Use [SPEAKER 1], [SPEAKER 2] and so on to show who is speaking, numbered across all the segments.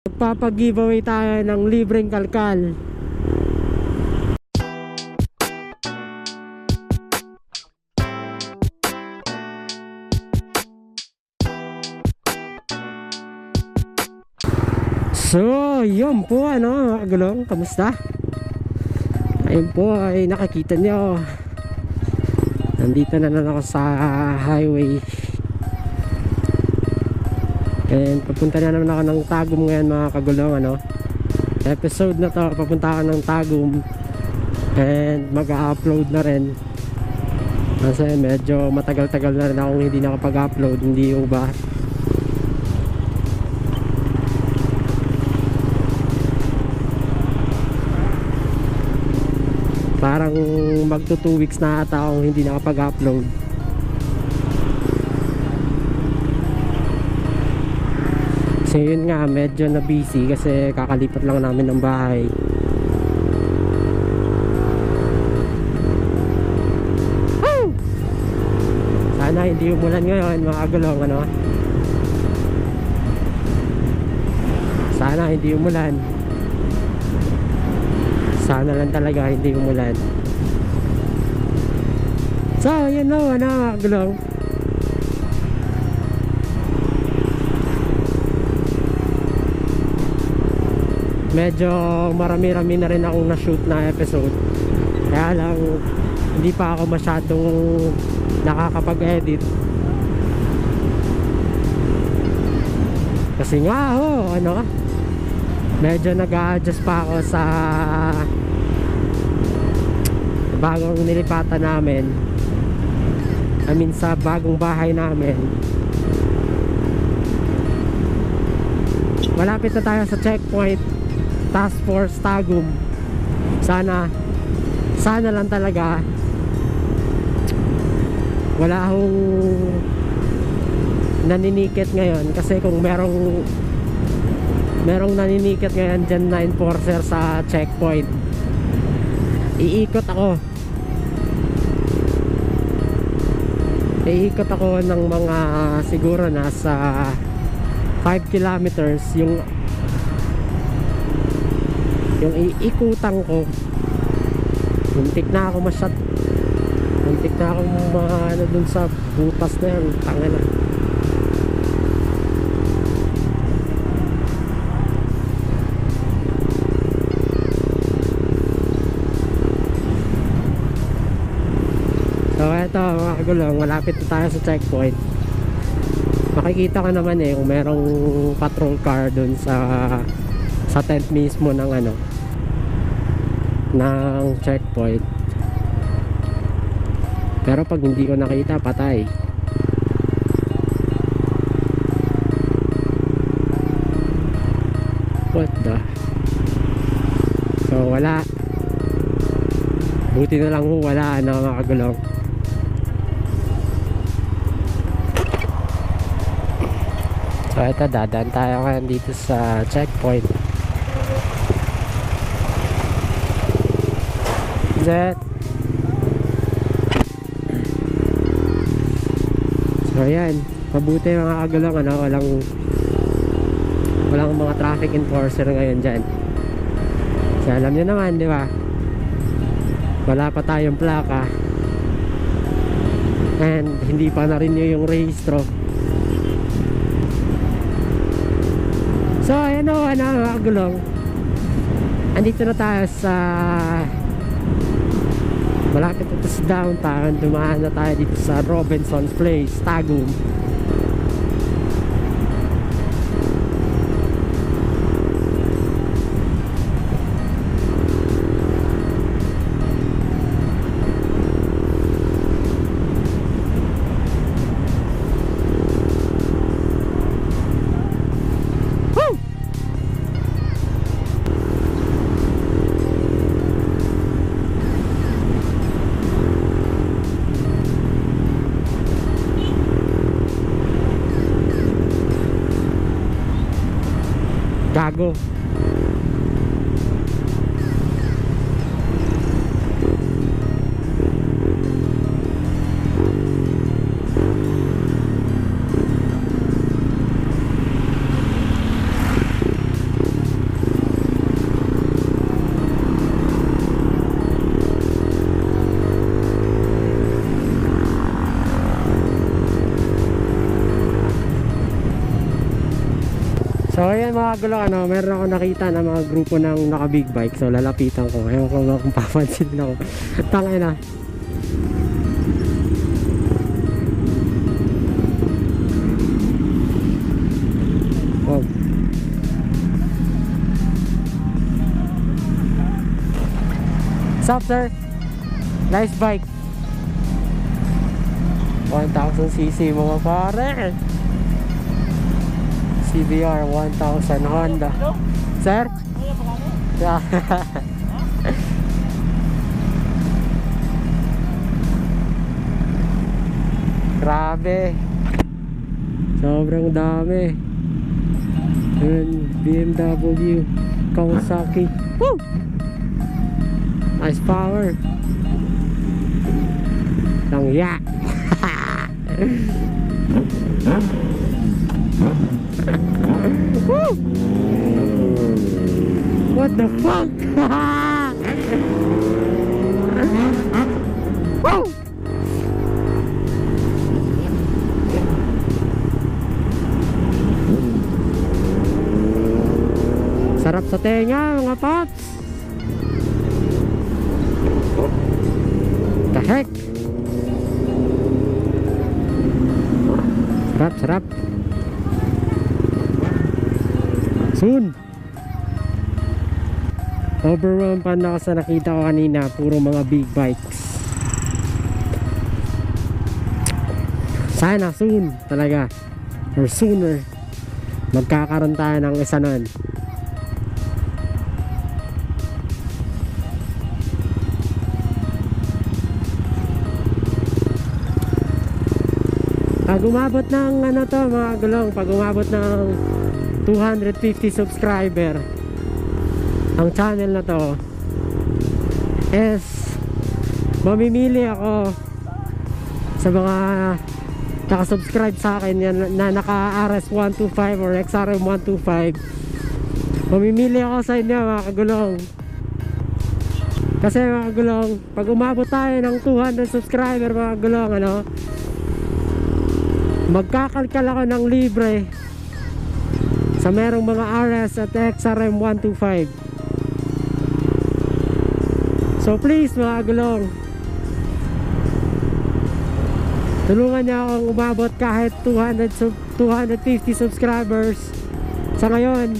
[SPEAKER 1] Magpapag-giveaway tayo ng libreng kalkal. So, yun po mga kagulong, kamusta? Ayun po ay nakikita nyo, nandito na ako sa highway. And papunta na naman ako ng Tagum ngayon mga kagulong, episode na to, papunta ako ng Tagum. And mag-upload na rin kasi medyo matagal-tagal na rin akong hindi nakapag-upload, hindi yung ba. Parang magto 2 weeks na ata akong hindi nakapag-upload. Kasi yun nga, medyo na busy kasi kakalipat lang namin ng bahay. Woo! Sana hindi umulan ngayon mga kagulong, Sana hindi umulan. Sana lang talaga hindi umulan. So yun na mga kagulong. Medyo marami-rami na rin akong na-shoot na episode. Kaya lang hindi pa ako masyadong nakakapag-edit. Kasi nga medyo nag-a-adjust pa ako sa bagong nilipatan namin. I mean sa bagong bahay namin. Malapit na tayo sa checkpoint Task Force Tagum. Sana lang talaga wala akong naninikit ngayon, kasi kung merong naninikit ngayon dyan na enforcer sa checkpoint, iikot ako ng mga siguro nasa 5 kilometers yung iikutan ko. Muntik na ako muntik na ako dun sa butas na yan, tangina. So eto mga kagulong, malapit na tayo sa checkpoint. Makikita ko naman kung merong patrol car dun sa tent mismo ng ng checkpoint. Pero pag hindi ko nakita, patay. What the? So wala. Buti na lang wala mga kagulong. So ito, dadaan tayo ngayon dito sa checkpoint. So ayan, mabuti mga kagulong, walang mga traffic enforcer ngayon dyan. So alam nyo naman, di ba, wala pa tayong plaka and hindi pa na-renew yung rehistro. So ayan mga kagulong, andito na tayo sa malapit ito sa downtown. Dumaan na tayo dito sa Robinson's Place, Tagum. Gago. mga gulo, meron ako nakita na mga grupo ng naka big bike. So lalapitan ko. Ewan ko ba kung papansin ako. Tangina. Oh. What's up, sir? Nice bike. 1000cc mga pare. CBR 1000 Honda. Sir? Yeah. Grabe. Sobrang dami. And BMW, Kawasaki. Woo! Nice power. Lang ya. Woo! What the fuck? Woo! Sarap sa tenga mga paps. The heck? Sarap, sarap. Soon. Overwhelmed pa na ako sa nakita ko kanina. Puro mga big bikes. Sana soon talaga, or sooner, magkakaroon tayo ng isa nun. Pag umabot ng ano to mga gulong, pag umabot ng 250 subscriber ang channel na to, is mamimili ako sa mga nakasubscribe sa akin yan, na naka RS125 or XRM125. Mamimili ako sa inyo mga kagulong, kasi mga kagulong, pag umabot tayo ng 200 subscriber mga kagulong, magkakalkal ako ng libre sa merong mga RS at XRM125. So please mga gulong, tulungan niya akong umabot kahit 250 subscribers sa ngayon.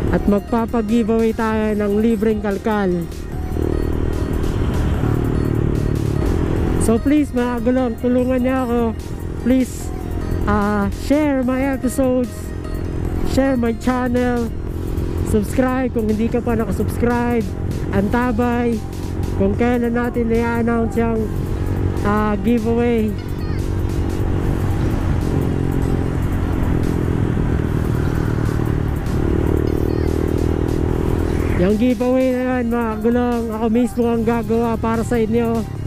[SPEAKER 1] At magpapag-giveaway tayo ng libreng kalkal. So please mga gulong, tulungan niyo ako. Please share my episodes, share my channel, subscribe kung hindi ka pa nakasubscribe, antabay kung kailan natin i-announce yung giveaway. Yung giveaway na yan mga gulong, ako mismo ang gagawa para sa inyo.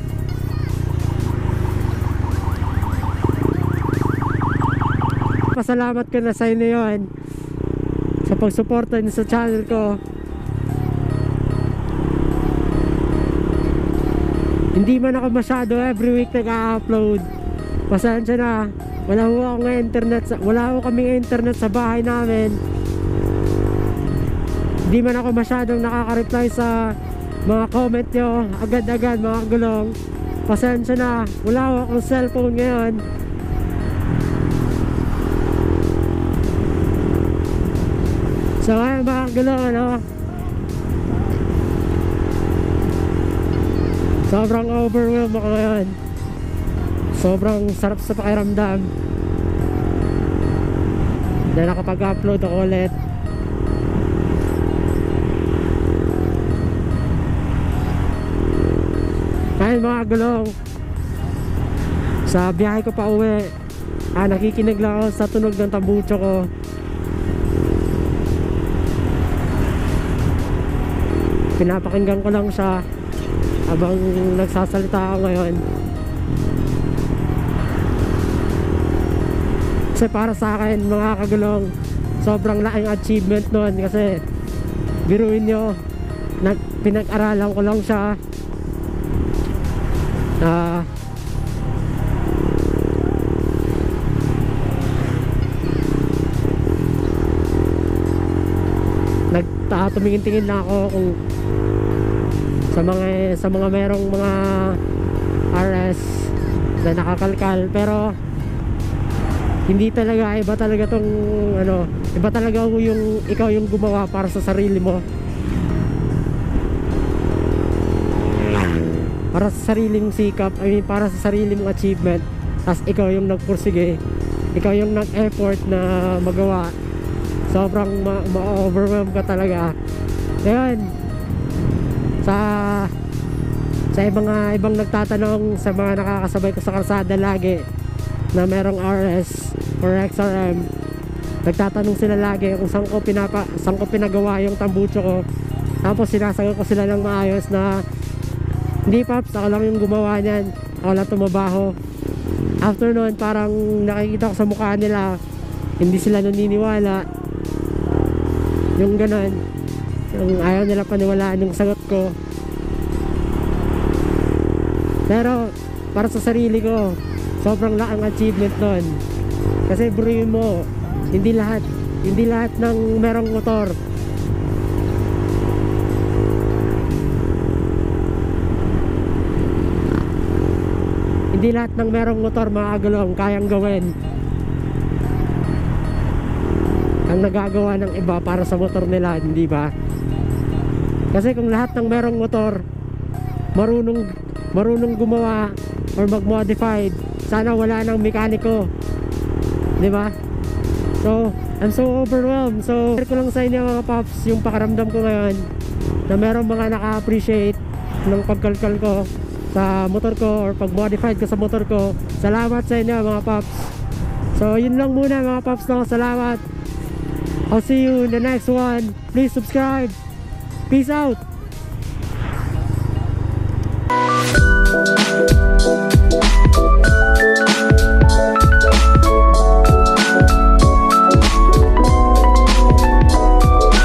[SPEAKER 1] Pasalamat ko na sa inyo yun, sa pagsuporta niyo sa channel ko. Hindi man ako masyado every week nag-upload, pasensya na. Wala ho akong internet, wala ho kaming internet sa bahay namin. Hindi man ako masyadong nakaka-reply sa mga comment nyo agad-agad mga gulong. Pasensya na, wala ho akong cellphone ngayon. So ayun mga gulong, sobrang overwhelmed ako ngayon. Sobrang sarap sa pakiramdam na nakapag-upload ako ulit. Ayun mga gulong, sa biyahe ko pa uwi, nakikinig lang ako sa tunog ng tambucho ko. Pinapakinggan ko lang siya habang nagsasalita ako ngayon. Kasi para sa akin mga kagulong, sobrang laking achievement nun. Kasi biruin nyo, pinag-aralan ko lang siya. tumingin-tingin lang ako kung sa mga merong mga RS na nakakalkal, pero hindi talaga, iba talaga tong ano, iba talaga yung ikaw yung gumawa para sa sarili mo, para sa sariling sikap, para sa sariling mong achievement. Tapos ikaw yung nagpursige, ikaw yung nag-effort na magawa, sobrang ma-overwhelm ka talaga. Ngayon, sa ibang nagtatanong, sa mga nakakasabay ko sa kalsada lagi na merong RS or XRM, nagtatanong sila lagi kung saan ko pinagawa yung tambucho ko. Tapos sinasagot ko sila ng maayos na hindi paps, ako lang yung gumawa niyan, ako lang tumabaho. After nun, parang nakikita ko sa mukha nila, hindi sila naniniwala, yung ganon, yung ayaw nila paniwalaan yung sagot ko. Pero para sa sarili ko, sobrang laking achievement nun. Kasi buruin mo, hindi lahat ng merong motor mga kagulong kayang gawin ang nagagawa ng iba para sa motor nila, hindi ba? Kasi kung lahat ng merong motor marunong gumawa or mag-modified, sana wala nang mekaniko, di ba? So I'm so overwhelmed. So share ko lang sa inyo mga paps yung pakaramdam ko ngayon na merong mga naka-appreciate ng pagkalkal ko sa motor ko or pag-modified ko sa motor ko. Salamat sa inyo mga paps. So yun lang muna mga paps, no? Salamat. I'll see you in the next one. Please subscribe. Peace out.